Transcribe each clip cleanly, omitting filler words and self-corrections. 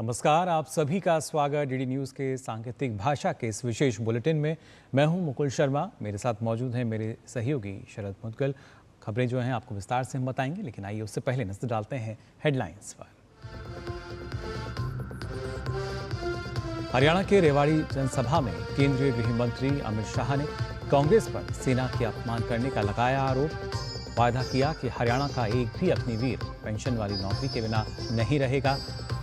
नमस्कार, आप सभी का स्वागत डीडी न्यूज़ के सांकेतिक भाषा के इस विशेष बुलेटिन में। मैं हूं मुकुल शर्मा, मेरे साथ मौजूद हैं मेरे सहयोगी शरद मुदगल। खबरें जो हैं आपको विस्तार से हम बताएंगे, लेकिन आइए उससे पहले नजर डालते हैं हेडलाइंस पर। हरियाणा के रेवाड़ी जनसभा में केंद्रीय गृह मंत्री अमित शाह ने कांग्रेस पर सेना के अपमान करने का लगाया आरोप। वायदा किया कि हरियाणा का एक भी अग्निवीर पेंशन वाली नौकरी के बिना नहीं रहेगा।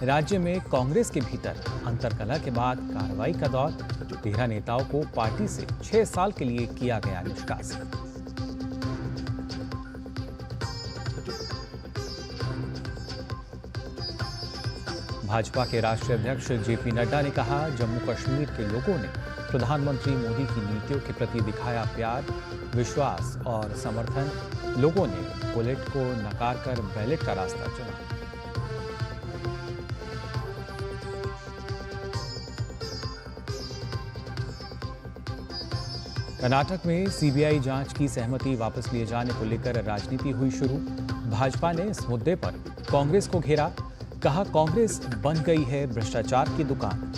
राज्य में कांग्रेस के भीतर अंतर्कलह के बाद कार्रवाई का दौर। 13 नेताओं को पार्टी से 6 साल के लिए किया गया निष्कासित। भाजपा के राष्ट्रीय अध्यक्ष जेपी नड्डा ने कहा, जम्मू कश्मीर के लोगों ने प्रधानमंत्री मोदी की नीतियों के प्रति दिखाया प्यार, विश्वास और समर्थन। लोगों ने बुलेट को नकार कर बैलेट का रास्ता चुना। कर्नाटक में सीबीआई जांच की सहमति वापस लिए जाने को लेकर राजनीति हुई शुरू। भाजपा ने इस मुद्दे पर कांग्रेस को घेरा। कहा, कांग्रेस बन गई है भ्रष्टाचार की दुकान।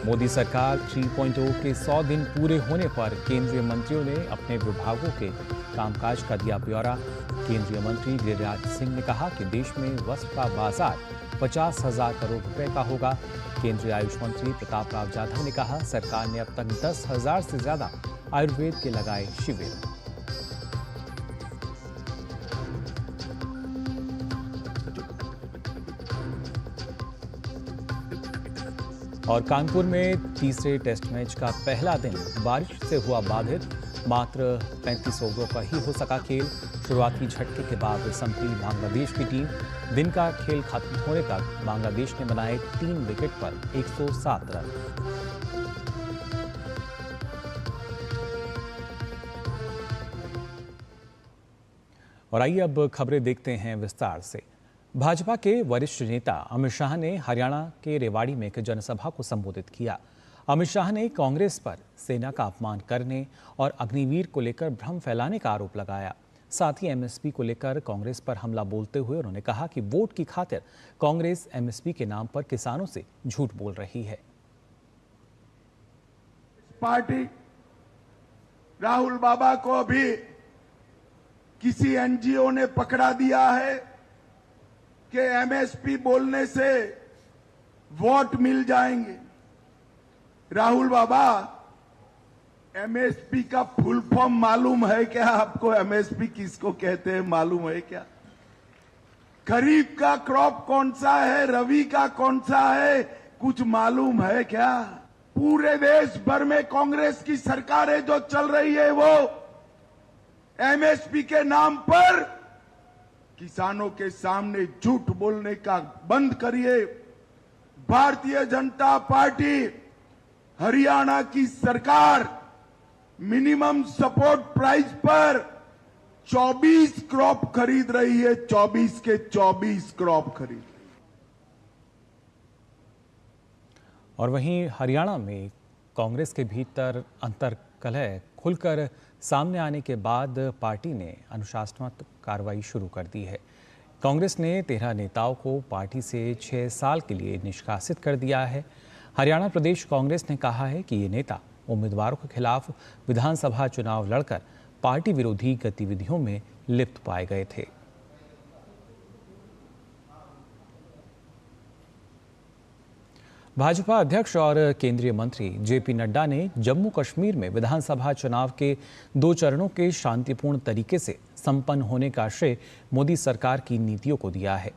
मोदी सरकार 3.0 के 100 दिन पूरे होने पर केंद्रीय मंत्रियों ने अपने विभागों के कामकाज का दिया ब्यौरा। केंद्रीय मंत्री गिरिराज सिंह ने कहा कि देश में वस्त्र का बाजार 50,000 करोड़ रुपए का होगा। केंद्रीय आयुष मंत्री प्रताप राव जाधव ने कहा, सरकार ने अब तक 10,000 से ज्यादा आयुर्वेद के लगाए शिविर। और कानपुर में तीसरे टेस्ट मैच का पहला दिन बारिश से हुआ बाधित। मात्र 35 ओवरों का ही हो सका खेल। शुरुआती झटके के बाद संभली बांग्लादेश की टीम। दिन का खेल खत्म होने तक बांग्लादेश ने बनाए 3 विकेट पर 107 रन। और आइए अब खबरें देखते हैं विस्तार से। भाजपा के वरिष्ठ नेता अमित शाह ने हरियाणा के रेवाड़ी में एक जनसभा को संबोधित किया। अमित शाह ने कांग्रेस पर सेना का अपमान करने और अग्निवीर को लेकर भ्रम फैलाने का आरोप लगाया। साथ ही एमएसपी को लेकर कांग्रेस पर हमला बोलते हुए उन्होंने कहा कि वोट की खातिर कांग्रेस एमएसपी के नाम पर किसानों से झूठ बोल रही है। पार्टी राहुल बाबा को अभी किसी एनजीओ ने पकड़ा दिया है कि एमएसपी बोलने से वोट मिल जाएंगे। राहुल बाबा, एमएसपी का फुल फॉर्म मालूम है क्या आपको? एमएसपी किसको कहते हैं मालूम है क्या? खरीफ का क्रॉप कौन सा है, रबी का कौन सा है, कुछ मालूम है क्या? पूरे देश भर में कांग्रेस की सरकारें जो चल रही है वो एमएसपी के नाम पर किसानों के सामने झूठ बोलने का बंद करिए। भारतीय जनता पार्टी हरियाणा की सरकार मिनिमम सपोर्ट प्राइस पर 24 क्रॉप खरीद रही है। 24 के 24 क्रॉप खरीद रही है। और वहीं हरियाणा में कांग्रेस के भीतर अंतर्कलह खुलकर सामने आने के बाद पार्टी ने अनुशासनात्मक कार्रवाई शुरू कर दी है। कांग्रेस ने 13 नेताओं को पार्टी से 6 साल के लिए निष्कासित कर दिया है। हरियाणा प्रदेश कांग्रेस ने कहा है कि ये नेता उम्मीदवारों के खिलाफ विधानसभा चुनाव लड़कर पार्टी विरोधी गतिविधियों में लिप्त पाए गए थे। भाजपा अध्यक्ष और केंद्रीय मंत्री जेपी नड्डा ने जम्मू कश्मीर में विधानसभा चुनाव के 2 चरणों के शांतिपूर्ण तरीके से संपन्न होने का श्रेय मोदी सरकार की नीतियों को दिया है।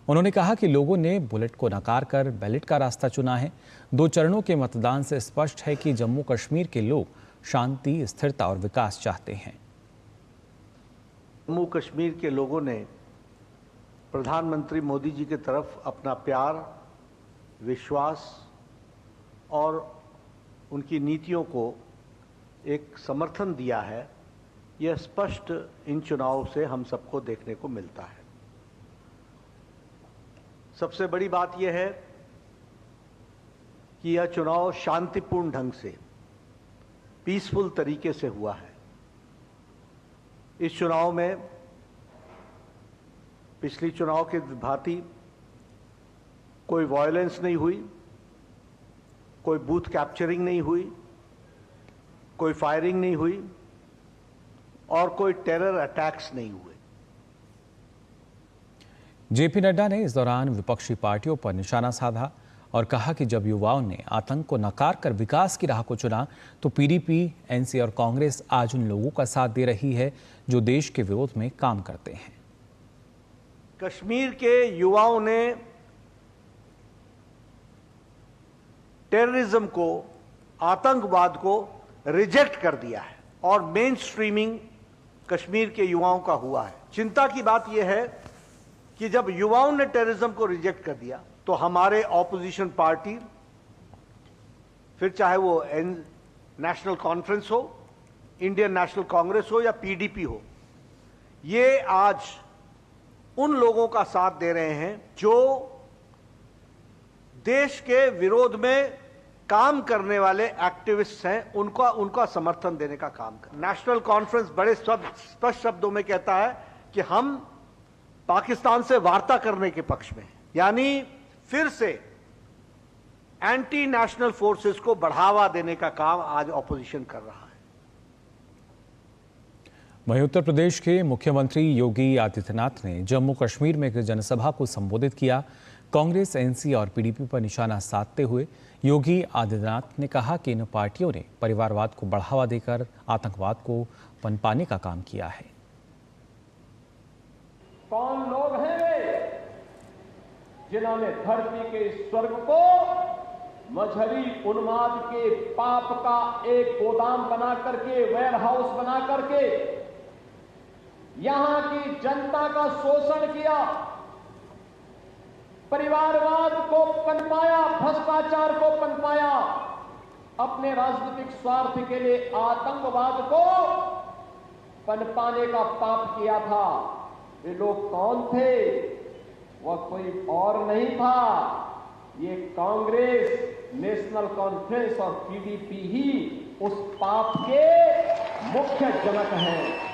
उन्होंने कहा कि लोगों ने बुलेट को नकार कर बैलेट का रास्ता चुना है। 2 चरणों के मतदान से स्पष्ट है कि जम्मू कश्मीर के लोग शांति, स्थिरता और विकास चाहते हैं। जम्मू कश्मीर के लोगों ने प्रधानमंत्री मोदी जी की तरफ अपना प्यार, विश्वास और उनकी नीतियों को एक समर्थन दिया है। यह स्पष्ट इन चुनावों से हम सबको देखने को मिलता है। सबसे बड़ी बात यह है कि यह चुनाव शांतिपूर्ण ढंग से, पीसफुल तरीके से हुआ है। इस चुनाव में पिछली चुनाव के भांति कोई वायलेंस नहीं हुई, कोई बूथ कैप्चरिंग नहीं हुई, कोई फायरिंग नहीं हुई और कोई टेरर अटैक्स नहीं हुए। जेपी नड्डा ने इस दौरान विपक्षी पार्टियों पर निशाना साधा और कहा कि जब युवाओं ने आतंक को नकार कर विकास की राह को चुना तो पीडीपी, एनसी और कांग्रेस आज उन लोगों का साथ दे रही है जो देश के विरोध में काम करते हैं। कश्मीर के युवाओं ने टेररिज्म को, आतंकवाद को रिजेक्ट कर दिया है और मेन स्ट्रीमिंग कश्मीर के युवाओं का हुआ है। चिंता की बात यह है कि जब युवाओं ने टेररिज्म को रिजेक्ट कर दिया तो हमारे ऑपोजिशन पार्टी, फिर चाहे वो नेशनल कॉन्फ्रेंस हो, इंडियन नेशनल कांग्रेस हो या पीडीपी हो, ये आज उन लोगों का साथ दे रहे हैं जो देश के विरोध में काम करने वाले एक्टिविस्ट हैं, उनका समर्थन देने का काम कर। नेशनल कॉन्फ्रेंस बड़े स्पष्ट शब्दों में कहता है कि हम पाकिस्तान से वार्ता करने के पक्ष में हैं, यानी फिर से एंटी नेशनल फोर्सेस को बढ़ावा देने का काम आज ऑपोजिशन कर रहा है। वहीं उत्तर प्रदेश के मुख्यमंत्री योगी आदित्यनाथ ने जम्मू कश्मीर में एक जनसभा को संबोधित किया। कांग्रेस, एनसी और पीडीपी पर निशाना साधते हुए योगी आदित्यनाथ ने कहा कि इन पार्टियों ने परिवारवाद को बढ़ावा देकर आतंकवाद को पनपाने का काम किया है। कौन लोग हैं वे जिन्होंने धरती के स्वर्ग को मजहबी उन्माद के पाप का एक गोदाम बना करके, वेयर हाउस बना करके यहां की जनता का शोषण किया, परिवारवाद को पनपाया, भ्रष्टाचार को पनपाया, अपने राजनीतिक स्वार्थ के लिए आतंकवाद को पनपाने का पाप किया था। ये लोग कौन थे? वह कोई और नहीं था, ये कांग्रेस, नेशनल कॉन्फ्रेंस और पीडीपी ही उस पाप के मुख्य जनक हैं।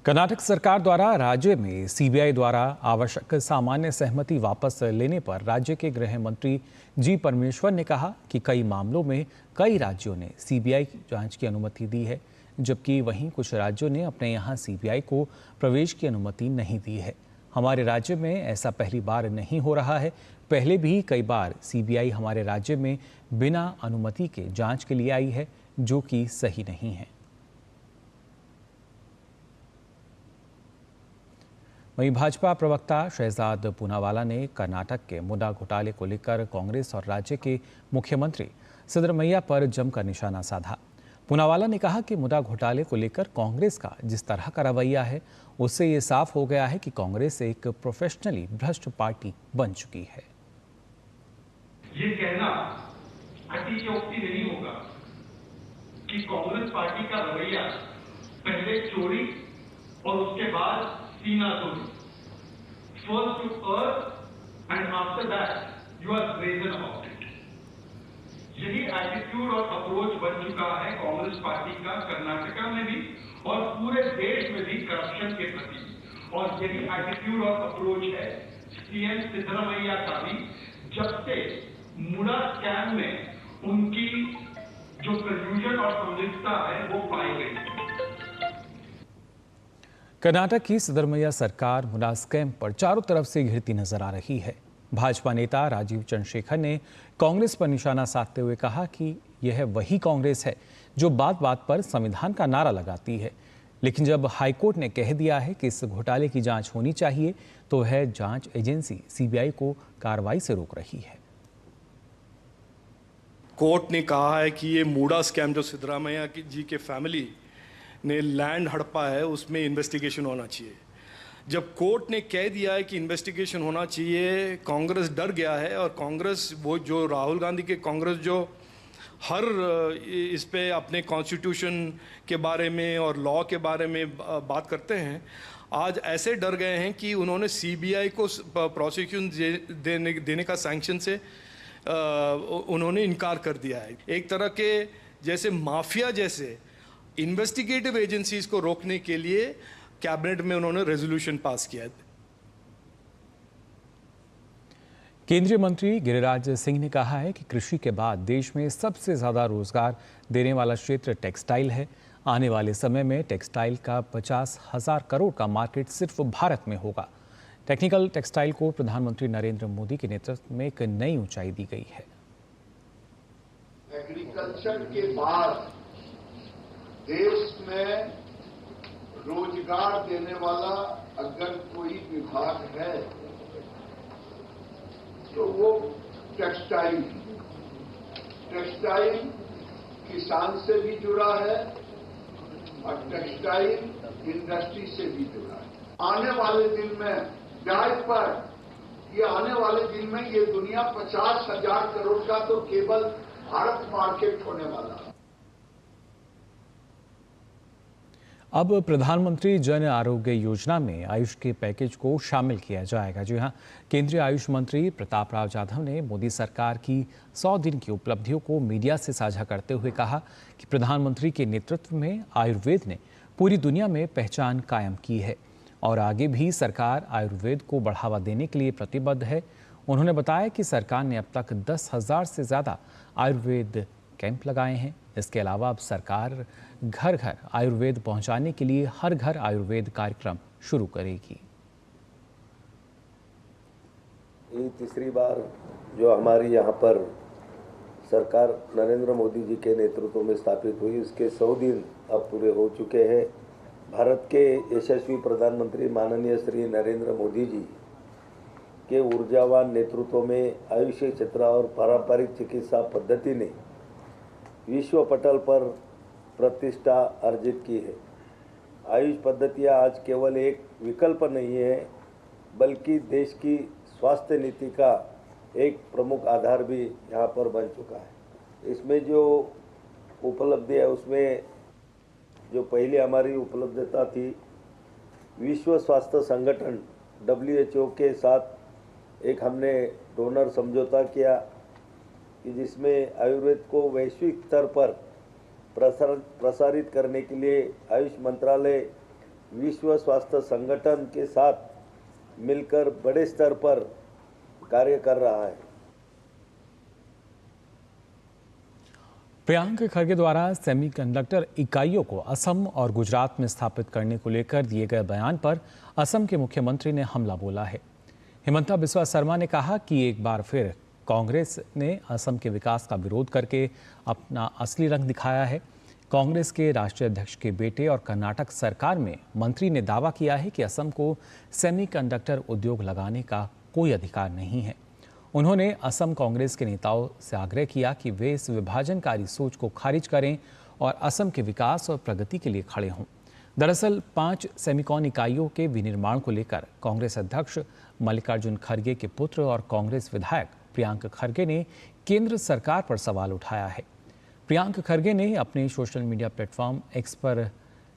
कर्नाटक सरकार द्वारा राज्य में सीबीआई द्वारा आवश्यक सामान्य सहमति वापस लेने पर राज्य के गृह मंत्री जी परमेश्वर ने कहा कि कई मामलों में कई राज्यों ने सीबीआई जांच की अनुमति दी है, जबकि वहीं कुछ राज्यों ने अपने यहां सीबीआई को प्रवेश की अनुमति नहीं दी है। हमारे राज्य में ऐसा पहली बार नहीं हो रहा है, पहले भी कई बार सीबीआई हमारे राज्य में बिना अनुमति के जांच के लिए आई है, जो कि सही नहीं है। वहीं भाजपा प्रवक्ता शहजाद पूनावाला ने कर्नाटक के मुद्दा घोटाले को लेकर कांग्रेस और राज्य के मुख्यमंत्री सिद्धरमैया पर जमकर निशाना साधा। पूनावाला ने कहा कि मुद्दा घोटाले को लेकर कांग्रेस का जिस तरह का रवैया है, उससे ये साफ हो गया है कि कांग्रेस एक प्रोफेशनली भ्रष्ट पार्टी बन चुकी है। ये कहना अतिशयोक्ति नहीं होगा कि कांग्रेस पार्टी का रवैया पहले चोरी और उसके बाद सीना तोड़ी, first to earth and after that you are brazen about it. यही एटीट्यूड और अप्रोच बन चुका है कांग्रेस पार्टी का कर्नाटका में भी और पूरे देश में भी करप्शन के प्रति, और यही एटीट्यूड और अप्रोच है सीएम सिद्धरमैया का भी, जब से मुड़ा स्कैम में उनकी जो कन्फ्यूजन और संलिप्तता है वो पाई गई। कर्नाटक की सिद्धरमैया सरकार मुद्दा स्कैम पर चारों तरफ से घिरती नजर आ रही है। भाजपा नेता राजीव चंद्रशेखर ने कांग्रेस पर निशाना साधते हुए कहा कि यह वही कांग्रेस है जो बात बात पर संविधान का नारा लगाती है, लेकिन जब हाईकोर्ट ने कह दिया है कि इस घोटाले की जांच होनी चाहिए तो वह जांच एजेंसी सीबीआई को कार्रवाई से रोक रही है। कोर्ट ने कहा है कि ये मूडा स्कैम जो सिद्धरामैया जी के फैमिली ने लैंड हड़पा है उसमें इन्वेस्टिगेशन होना चाहिए। जब कोर्ट ने कह दिया है कि इन्वेस्टिगेशन होना चाहिए, कांग्रेस डर गया है और कांग्रेस, वो जो राहुल गांधी के कांग्रेस जो हर इस पे अपने कॉन्स्टिट्यूशन के बारे में और लॉ के बारे में बात करते हैं, आज ऐसे डर गए हैं कि उन्होंने सीबीआई को प्रोसिक्यूशन देने का सैंक्शन से उन्होंने इनकार कर दिया है। एक तरह के जैसे माफिया जैसे इन्वेस्टिगेटिव एजेंसीज को रोकने के लिए कैबिनेट में उन्होंने रेजोल्यूशन पास किया है। केंद्रीय मंत्री गिरिराज सिंह ने कहा है कि कृषि के बाद देश में सबसे ज्यादा रोजगार देने वाला क्षेत्र टेक्सटाइल है। आने वाले समय में टेक्सटाइल का 50,000 करोड़ का मार्केट सिर्फ भारत में होगा। टेक्निकल टेक्सटाइल को प्रधानमंत्री नरेंद्र मोदी के नेतृत्व में एक नई ऊंचाई दी गई है। एग्रीकल्चर के बाद देश में रोजगार देने वाला अगर कोई विभाग है तो वो टेक्सटाइल किसान से भी जुड़ा है और टेक्सटाइल इंडस्ट्री से भी जुड़ा है। आने वाले दिन में डायपर आने वाले दिन में ये दुनिया 50,000 करोड़ का तो केवल भारत मार्केट होने वाला है। अब प्रधानमंत्री जन आरोग्य योजना में आयुष के पैकेज को शामिल किया जाएगा। जी हां, केंद्रीय आयुष मंत्री प्रताप राव जाधव ने मोदी सरकार की 100 दिन की उपलब्धियों को मीडिया से साझा करते हुए कहा कि प्रधानमंत्री के नेतृत्व में आयुर्वेद ने पूरी दुनिया में पहचान कायम की है और आगे भी सरकार आयुर्वेद को बढ़ावा देने के लिए प्रतिबद्ध है। उन्होंने बताया कि सरकार ने अब तक 10,000 से ज़्यादा आयुर्वेद कैंप लगाए हैं। इसके अलावा अब सरकार घर घर आयुर्वेद पहुंचाने के लिए हर घर आयुर्वेद कार्यक्रम शुरू करेगी। ये तीसरी बार जो हमारी यहाँ पर सरकार नरेंद्र मोदी जी के नेतृत्व में स्थापित हुई, उसके 100 दिन अब पूरे हो चुके हैं। भारत के यशस्वी प्रधानमंत्री माननीय श्री नरेंद्र मोदी जी के ऊर्जावान नेतृत्व में आयुष क्षेत्र और पारंपरिक चिकित्सा पद्धति ने विश्व पटल पर प्रतिष्ठा अर्जित की है। आयुष पद्धतियाँ आज केवल एक विकल्प नहीं है, बल्कि देश की स्वास्थ्य नीति का एक प्रमुख आधार भी यहाँ पर बन चुका है। इसमें जो उपलब्धि है, उसमें जो पहले हमारी उपलब्धता थी, विश्व स्वास्थ्य संगठन WHO के साथ एक हमने डोनर समझौता किया कि जिसमें आयुर्वेद को वैश्विक स्तर पर प्रसारित करने के लिए आयुष मंत्रालय विश्व स्वास्थ्य संगठन के साथ मिलकर बड़े स्तर पर कार्य कर रहा है। प्रियंक खरगे द्वारा सेमीकंडक्टर इकाइयों को असम और गुजरात में स्थापित करने को लेकर दिए गए बयान पर असम के मुख्यमंत्री ने हमला बोला है। हिमंता बिस्वा शर्मा ने कहा कि एक बार फिर कांग्रेस ने असम के विकास का विरोध करके अपना असली रंग दिखाया है। कांग्रेस के राष्ट्रीय अध्यक्ष के बेटे और कर्नाटक सरकार में मंत्री ने दावा किया है कि असम को सेमीकंडक्टर उद्योग लगाने का कोई अधिकार नहीं है। उन्होंने असम कांग्रेस के नेताओं से आग्रह किया कि वे इस विभाजनकारी सोच को खारिज करें और असम के विकास और प्रगति के लिए खड़े हों। दरअसल 5 सेमीकॉन इकाइयों के विनिर्माण को लेकर कांग्रेस अध्यक्ष मल्लिकार्जुन खड़गे के पुत्र और कांग्रेस विधायक प्रियंक खरगे ने केंद्र सरकार पर सवाल उठाया है। प्रियंक खरगे ने अपने सोशल मीडिया प्लेटफॉर्म एक्स पर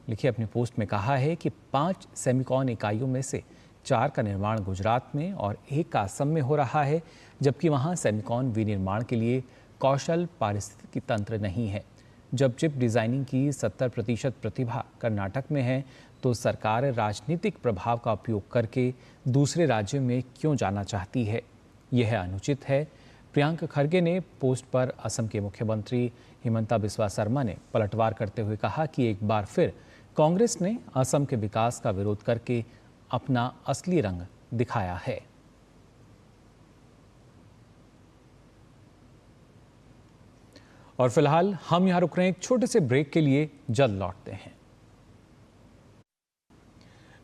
लिखे अपने पोस्ट में कहा है कि 5 सेमीकॉन इकाइयों में से 4 का निर्माण गुजरात में और 1 का असम में हो रहा है, जबकि वहां सेमीकॉन विनिर्माण के लिए कौशल पारिस्थितिकी तंत्र नहीं है। जब चिप डिजाइनिंग की 70% प्रतिभा कर्नाटक में है, तो सरकार राजनीतिक प्रभाव का उपयोग करके दूसरे राज्यों में क्यों जाना चाहती है? यह अनुचित है। प्रियंक खरगे ने पोस्ट पर असम के मुख्यमंत्री हिमंता बिस्वा शर्मा ने पलटवार करते हुए कहा कि एक बार फिर कांग्रेस ने असम के विकास का विरोध करके अपना असली रंग दिखाया है। और फिलहाल हम यहां रुक रहे हैं एक छोटे से ब्रेक के लिए, जल्द लौटते हैं।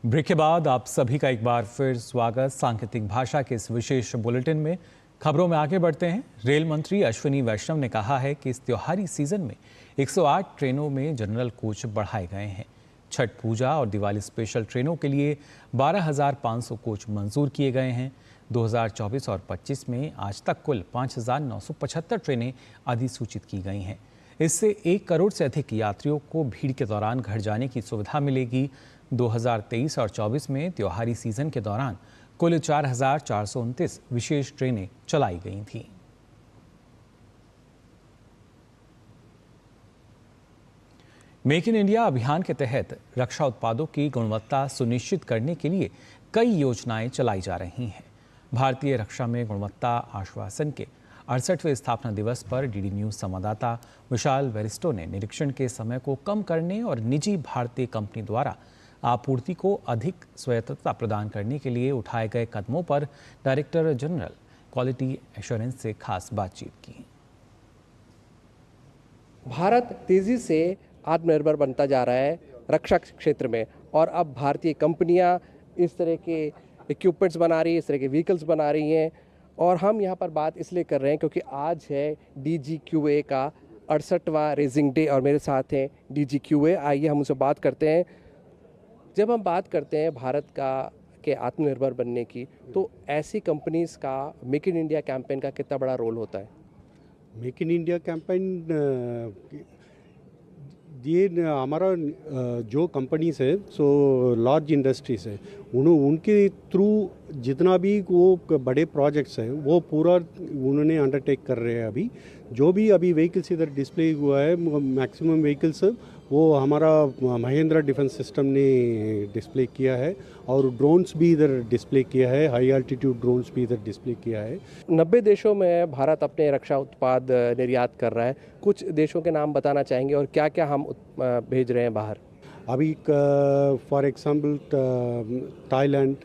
ब्रेक के बाद आप सभी का एक बार फिर स्वागत सांकेतिक भाषा के इस विशेष बुलेटिन में। खबरों में आगे बढ़ते हैं। रेल मंत्री अश्विनी वैष्णव ने कहा है कि इस त्योहारी सीजन में 108 ट्रेनों में जनरल कोच बढ़ाए गए हैं। छठ पूजा और दिवाली स्पेशल ट्रेनों के लिए 12,500 कोच मंजूर किए गए हैं। 2024 और 25 में आज तक कुल 5,975 ट्रेनें अधिसूचित की गई हैं। इससे 1 करोड़ से अधिक यात्रियों को भीड़ के दौरान घर जाने की सुविधा मिलेगी। 2023 और 24 में त्योहारी सीजन के दौरान कुल 4,429 विशेष ट्रेनें चलाई गई थीं। मेक इन इंडिया अभियान के तहत रक्षा उत्पादों की गुणवत्ता सुनिश्चित करने के लिए कई योजनाएं चलाई जा रही हैं। भारतीय रक्षा में गुणवत्ता आश्वासन के 68वें स्थापना दिवस पर डीडी न्यूज संवाददाता विशाल वेरिस्टो ने निरीक्षण के समय को कम करने और निजी भारतीय कंपनी द्वारा आपूर्ति को अधिक स्वायत्तता प्रदान करने के लिए उठाए गए कदमों पर डायरेक्टर जनरल क्वालिटी एश्योरेंस से खास बातचीत की। भारत तेजी से आत्मनिर्भर बनता जा रहा है रक्षा क्षेत्र में, और अब भारतीय कंपनियां इस तरह के इक्विपमेंट्स बना रही है, इस तरह के व्हीकल्स बना रही हैं। और हम यहाँ पर बात इसलिए कर रहे हैं क्योंकि आज है DGQA का 68वां रेजिंग डे और मेरे साथ हैं DGQA। आइए हम उनसे बात करते हैं। जब हम बात करते हैं भारत के आत्मनिर्भर बनने की, तो ऐसी कंपनीज का मेक इन इंडिया कैंपेन का कितना बड़ा रोल होता है? मेक इन इंडिया कैंपेन ये हमारा जो कंपनीज है, सो लार्ज इंडस्ट्रीज है, उनके थ्रू जितना भी वो बड़े प्रोजेक्ट्स हैं वो पूरा उन्होंने अंडरटेक कर रहे हैं। अभी व्हीकल्स इधर डिस्प्ले हुआ है, मैक्सिमम व्हीकल्स वो हमारा महिंद्रा डिफेंस सिस्टम ने डिस्प्ले किया है, और ड्रोन्स भी इधर डिस्प्ले किया है, हाई एल्टीट्यूड ड्रोन्स भी इधर डिस्प्ले किया है। 90 देशों में भारत अपने रक्षा उत्पाद निर्यात कर रहा है। कुछ देशों के नाम बताना चाहेंगे और क्या क्या हम भेज रहे हैं बाहर? अभी for example Thailand,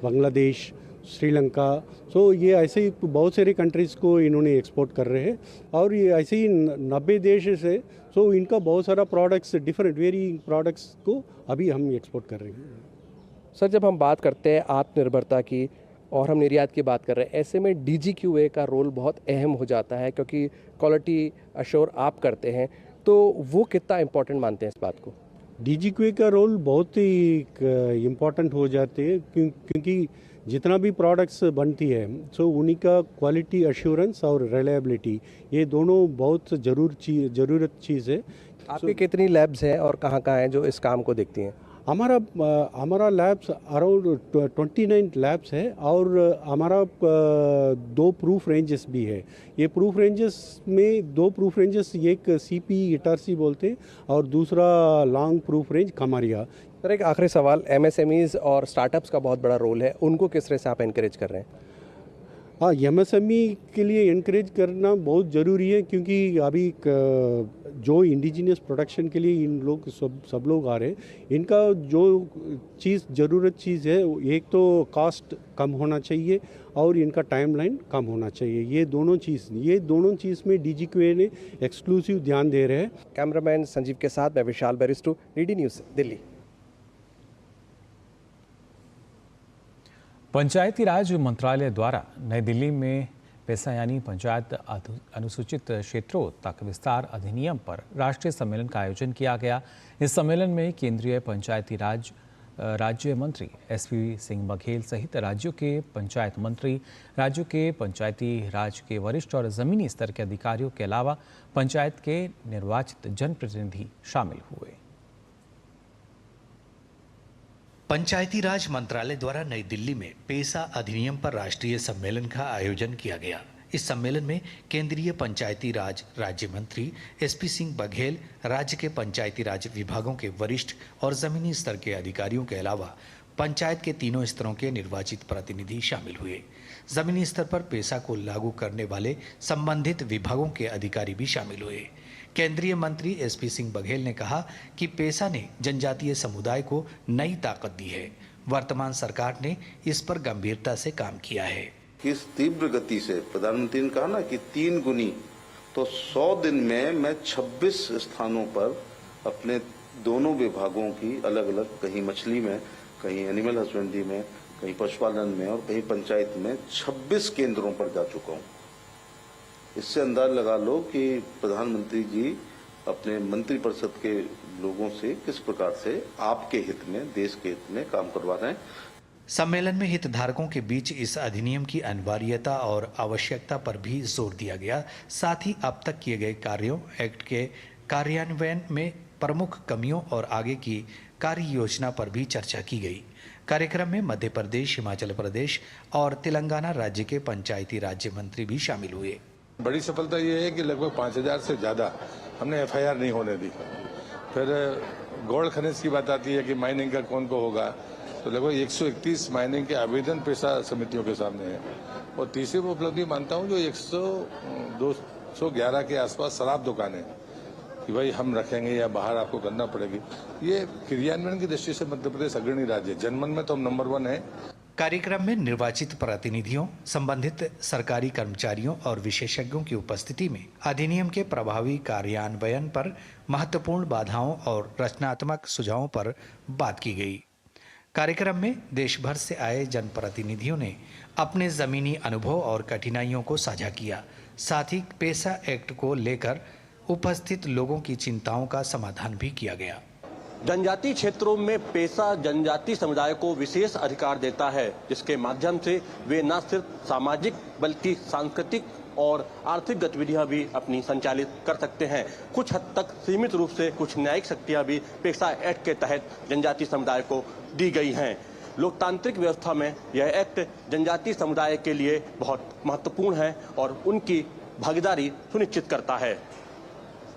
Bangladesh, Sri Lanka, so ये ऐसे ही बहुत सारे कंट्रीज़ को इन्होंने एक्सपोर्ट कर रहे हैं। और ये ऐसे ही 90 देश से, सो इनका बहुत सारा प्रोडक्ट्स, डिफरेंट वेरिंग प्रोडक्ट्स को अभी हम एक्सपोर्ट कर रहे हैं। सर, जब हम बात करते हैं आत्मनिर्भरता की और हम निर्यात की बात कर रहे हैं, ऐसे में DGQA का रोल बहुत अहम हो जाता है, क्योंकि क्वालिटी अश्योर आप करते हैं, तो वो कितना इम्पोर्टेंट मानते हैं इस बात को? DGQA का रोल बहुत ही इम्पोर्टेंट हो जाते हैं, क्योंकि जितना भी प्रोडक्ट्स बनती है, सो उन्हीं का क्वालिटी अश्योरेंस और रिलायबिलिटी, ये दोनों बहुत ज़रूरत चीज़ है। आपके कितनी लैब्स हैं और कहाँ हैं जो इस काम को देखती हैं? हमारा लैब्स अराउंड 29 लैब्स है, और हमारा 2 प्रूफ रेंजेस भी है। ये प्रूफ रेंजेस में 2 प्रूफ रेंजेस, एक CP इटारसी बोलते हैं और दूसरा लॉन्ग प्रूफ रेंज कमारिया। सर, एक आखिरी सवाल, MSMEs और स्टार्टअप्स का बहुत बड़ा रोल है, उनको किस तरह से आप एनकरेज कर रहे हैं? हाँ, MSME के लिए एनकरेज करना बहुत ज़रूरी है, क्योंकि अभी जो इंडिजिनियस प्रोडक्शन के लिए इन लोग सब लोग आ रहे हैं, इनका जो ज़रूरत चीज़ है, एक तो कॉस्ट कम होना चाहिए और इनका टाइमलाइन कम होना चाहिए। ये दोनों चीज़ में DGQA ने एक्सक्लूसिव ध्यान दे रहे हैं। कैमरामैन संजीव के साथ मैं विशाल बेरिस्टो, DD न्यूज़, दिल्ली। पंचायती राज मंत्रालय द्वारा नई दिल्ली में पैसा यानी पंचायत अनुसूचित क्षेत्रों तक विस्तार अधिनियम पर राष्ट्रीय सम्मेलन का आयोजन किया गया। इस सम्मेलन में केंद्रीय पंचायती राज राज्य मंत्री SP सिंह बघेल सहित राज्यों के पंचायत मंत्री, राज्यों के पंचायती राज के वरिष्ठ और जमीनी स्तर के अधिकारियों के अलावा पंचायत के निर्वाचित जनप्रतिनिधि शामिल हुए। पंचायती राज मंत्रालय द्वारा नई दिल्ली में पेसा अधिनियम पर राष्ट्रीय सम्मेलन का आयोजन किया गया। इस सम्मेलन में केंद्रीय पंचायती राज राज्य मंत्री SP सिंह बघेल, राज्य के पंचायती राज विभागों के वरिष्ठ और जमीनी स्तर के अधिकारियों के अलावा पंचायत के तीनों स्तरों के निर्वाचित प्रतिनिधि शामिल हुए। जमीनी स्तर पर पेसा को लागू करने वाले संबंधित विभागों के अधिकारी भी शामिल हुए। केंद्रीय मंत्री SP सिंह बघेल ने कहा कि पेसा ने जनजातीय समुदाय को नई ताकत दी है। वर्तमान सरकार ने इस पर गंभीरता से काम किया है। किस तीव्र गति से प्रधानमंत्री ने कहा ना कि 3 गुनी, तो 100 दिन में मैं 26 स्थानों पर अपने दोनों विभागों की अलग अलग, कहीं मछली में, कहीं एनिमल हस्बेंड्री में, कहीं पशुपालन में और कहीं पंचायत में 26 केंद्रों पर जा चुका हूँ। इससे अंदाज लगा लो कि प्रधानमंत्री जी अपने मंत्रिपरिषद के लोगों से किस प्रकार से आपके हित में, देश के हित में काम करवा रहे हैं। सम्मेलन में हितधारकों के बीच इस अधिनियम की अनिवार्यता और आवश्यकता पर भी जोर दिया गया। साथ ही अब तक किए गए कार्यों, एक्ट के कार्यान्वयन में प्रमुख कमियों और आगे की कार्य योजना पर भी चर्चा की गई। कार्यक्रम में मध्य प्रदेश, हिमाचल प्रदेश और तेलंगाना राज्य के पंचायती राज्य मंत्री भी शामिल हुए। बड़ी सफलता ये है कि लगभग 5000 से ज्यादा हमने FIR नहीं होने दी। फिर गोल्ड खनिज की बात आती है कि माइनिंग का कौन को होगा, तो लगभग 131 माइनिंग के आवेदन पेशा समितियों के सामने है। और तीसरी वो उपलब्धि मानता हूँ जो 211 के आसपास शराब दुकानें कि भाई हम रखेंगे या बाहर आपको करना पड़ेगी। ये क्रियान्वयन की दृष्टि से मध्य प्रदेश अग्रणी राज्य है। जनमन में तो हम नंबर 1 है। कार्यक्रम में निर्वाचित प्रतिनिधियों, संबंधित सरकारी कर्मचारियों और विशेषज्ञों की उपस्थिति में अधिनियम के प्रभावी कार्यान्वयन पर महत्वपूर्ण बाधाओं और रचनात्मक सुझावों पर बात की गई। कार्यक्रम में देश भर से आए जनप्रतिनिधियों ने अपने जमीनी अनुभव और कठिनाइयों को साझा किया। साथ ही पेशा एक्ट को लेकर उपस्थित लोगों की चिंताओं का समाधान भी किया गया। जनजातीय क्षेत्रों में पेशा जनजातीय समुदाय को विशेष अधिकार देता है, जिसके माध्यम से वे न सिर्फ सामाजिक बल्कि सांस्कृतिक और आर्थिक गतिविधियां भी अपनी संचालित कर सकते हैं। कुछ हद तक सीमित रूप से कुछ न्यायिक शक्तियां भी पेशा एक्ट के तहत जनजातीय समुदाय को दी गई हैं। लोकतांत्रिक व्यवस्था में यह एक्ट जनजातीय समुदाय के लिए बहुत महत्वपूर्ण है और उनकी भागीदारी सुनिश्चित करता है।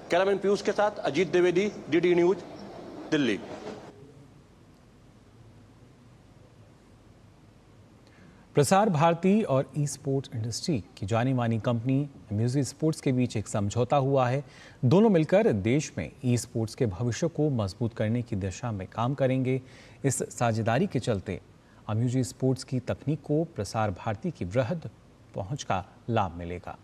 कैमरामैन पीयूष के साथ अजीत द्विवेदी, डीडी न्यूज, दिल्ली। प्रसार भारती और ई स्पोर्ट्स इंडस्ट्री की जानी मानी कंपनी म्यूजिक स्पोर्ट्स के बीच एक समझौता हुआ है। दोनों मिलकर देश में ई स्पोर्ट्स के भविष्य को मजबूत करने की दिशा में काम करेंगे। इस साझेदारी के चलते म्यूजिक स्पोर्ट्स की तकनीक को प्रसार भारती की वृहद पहुंच का लाभ मिलेगा।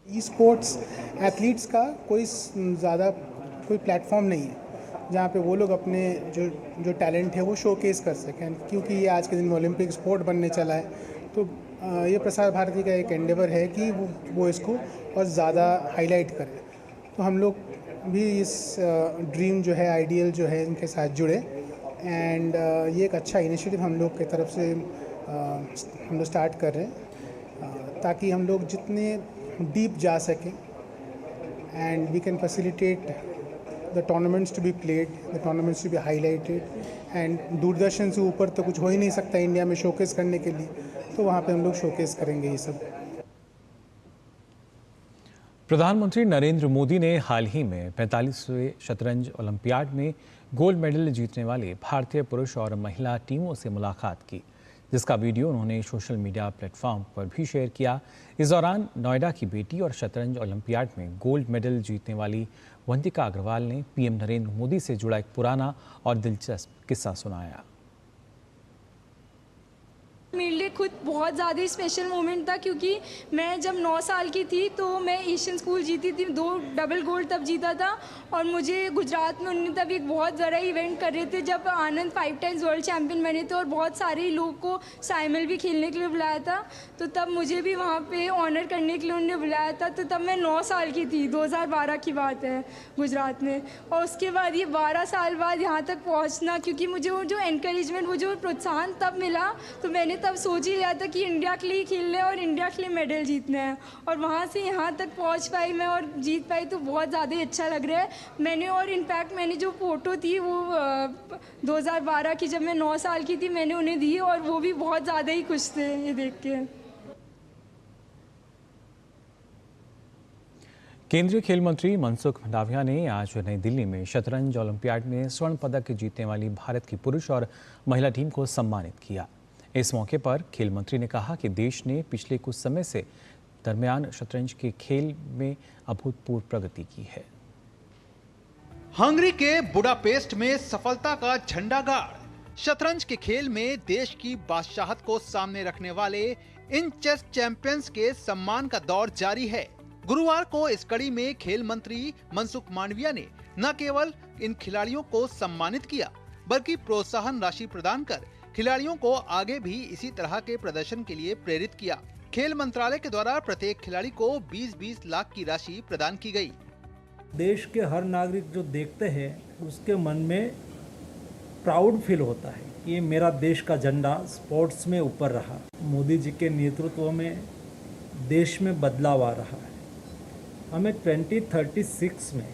ई स्पोर्ट्स एथलीट्स का कोई प्लेटफॉर्म नहीं है जहाँ पे वो लोग अपने जो टैलेंट है वो शोकेस कर सकें, क्योंकि ये आज के दिन में ओलंपिक स्पोर्ट बनने चला है। तो ये प्रसार भारती का एक एंडेवर है कि वो इसको और ज़्यादा हाईलाइट करे। तो हम लोग भी इस ड्रीम जो है, आइडियल जो है, इनके साथ जुड़े एंड ये एक अच्छा इनिशिएटिव हम लोग की तरफ से हम लोग स्टार्ट कर रहे हैं ताकि हम लोग जितने डीप जा सकें and we can facilitate the tournaments to be played, the tournaments to be highlighted and Doordarshan से ऊपर तो कुछ हो ही नहीं सकता इंडिया में शोकेस करने के लिए, तो वहाँ पे हम लोग शोकेस करेंगे ये सब। प्रधानमंत्री नरेंद्र मोदी ने हाल ही में 45वें शतरंज ओलंपियाड में गोल्ड मेडल जीतने वाले भारतीय पुरुष और महिला टीमों से मुलाकात की, जिसका वीडियो उन्होंने सोशल मीडिया प्लेटफॉर्म पर भी शेयर किया। इस दौरान नोएडा की बेटी और शतरंज ओलंपियाड में गोल्ड मेडल जीतने वाली वंतिका अग्रवाल ने पीएम नरेंद्र मोदी से जुड़ा एक पुराना और दिलचस्प किस्सा सुनाया। मेरे लिए खुद बहुत ज़्यादा स्पेशल मोमेंट था, क्योंकि मैं जब 9 साल की थी तो मैं एशियन स्कूल जीती थी, 2 डबल गोल्ड तब जीता था। और मुझे गुजरात में उन्होंने तब एक बहुत बड़ा इवेंट कर रहे थे जब आनंद 5 टाइम्स वर्ल्ड चैम्पियन बने थे और बहुत सारे लोगों को साइमल भी खेलने के लिए बुलाया था। तो तब मुझे भी वहाँ पे ऑनर करने के लिए उन्होंने बुलाया था। तो तब मैं 9 साल की थी, 2012 की बात है, गुजरात में। और उसके बाद ये 12 साल बाद यहाँ तक पहुँचना, क्योंकि मुझे वो जो एनकरेजमेंट, वो जो प्रोत्साहन तब मिला, तो मैंने तब सोच ही लिया था कि इंडिया के लिए खेलना है और इंडिया के लिए मेडल जीतना है। और वहाँ से यहाँ तक पहुँच पाई मैं और जीत पाई, तो बहुत ज़्यादा ही अच्छा लग रहा है। मैंने और इनफैक्ट मैंने जो फ़ोटो थी वो 2012 की, जब मैं 9 साल की थी, मैंने उन्हें दी और वो भी बहुत ज़्यादा ही खुश थे ये देख के। केंद्रीय खेल मंत्री मनसुख मंडाविया ने आज नई दिल्ली में शतरंज ओलंपियाड में स्वर्ण पदक जीतने वाली भारत की पुरुष और महिला टीम को सम्मानित किया। इस मौके पर खेल मंत्री ने कहा कि देश ने पिछले कुछ समय से दरमियान शतरंज के खेल में अभूतपूर्व प्रगति की है। हंगरी के बुडापेस्ट में सफलता का झंडा गाड़ शतरंज के खेल में देश की बादशाहत को सामने रखने वाले इन चेस चैंपियंस के सम्मान का दौर जारी है। गुरुवार को इस कड़ी में खेल मंत्री मनसुख मांडविया ने न केवल इन खिलाड़ियों को सम्मानित किया, बल्कि प्रोत्साहन राशि प्रदान कर खिलाड़ियों को आगे भी इसी तरह के प्रदर्शन के लिए प्रेरित किया। खेल मंत्रालय के द्वारा प्रत्येक खिलाड़ी को 20-20 लाख की राशि प्रदान की गई। देश के हर नागरिक जो देखते हैं उसके मन में प्राउड फील होता है कि ये मेरा देश का झंडा स्पोर्ट्स में ऊपर रहा। मोदी जी के नेतृत्व में देश में बदलाव आ रहा है। हमें 2036 में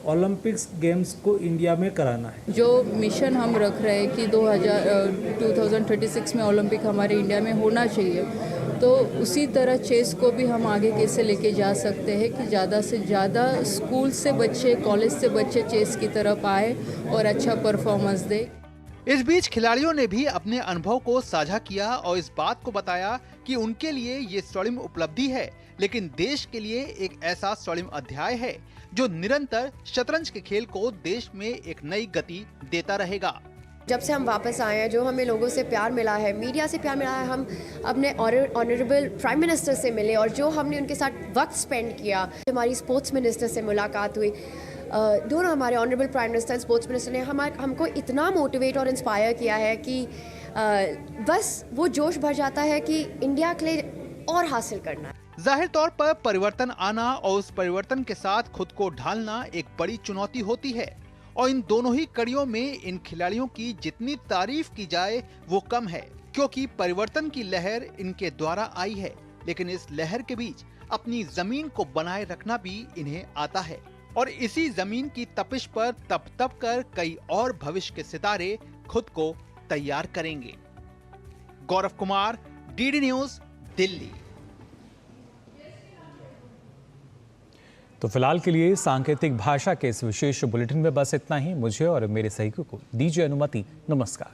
ओलंपिक्स गेम्स को इंडिया में कराना है। जो मिशन हम रख रहे हैं कि 2036 में ओलंपिक हमारे इंडिया में होना चाहिए, तो उसी तरह चेस को भी हम आगे कैसे लेके जा सकते हैं कि ज़्यादा से ज़्यादा स्कूल से बच्चे, कॉलेज से बच्चे चेस की तरफ आए और अच्छा परफॉर्मेंस दे। इस बीच खिलाड़ियों ने भी अपने अनुभव को साझा किया और इस बात को बताया कि उनके लिए ये स्वर्णिम उपलब्धि है, लेकिन देश के लिए एक ऐसा स्वर्णिम अध्याय है जो निरंतर शतरंज के खेल को देश में एक नई गति देता रहेगा। जब से हम वापस आए हैं, जो हमें लोगों से प्यार मिला है, मीडिया से प्यार मिला है, हम अपने ऑनरेबल प्राइम मिनिस्टर से मिले और जो हमने उनके साथ वक्त स्पेंड किया, हमारी स्पोर्ट्स मिनिस्टर से मुलाकात हुई, दोनों हमारे honourable prime minister, sports minister ने हमको इतना मोटिवेट और इंस्पायर किया है कि बस वो जोश भर जाता है कि इंडिया के लिए और हासिल करना है। जाहिर तौर पर परिवर्तन आना और उस परिवर्तन के साथ खुद को ढालना एक बड़ी चुनौती होती है और इन दोनों ही कड़ियों में इन खिलाड़ियों की जितनी तारीफ की जाए वो कम है, क्योंकि परिवर्तन की लहर इनके द्वारा आई है, लेकिन इस लहर के बीच अपनी जमीन को बनाए रखना भी इन्हें आता है और इसी जमीन की तपिश पर तप कर कई और भविष्य के सितारे खुद को तैयार करेंगे। Gaurav Kumar, DD news, Delhi. तो फिलहाल के लिए सांकेतिक भाषा के इस विशेष बुलेटिन में बस इतना ही। मुझे और मेरे सहयोगी को दीजिए अनुमति। नमस्कार।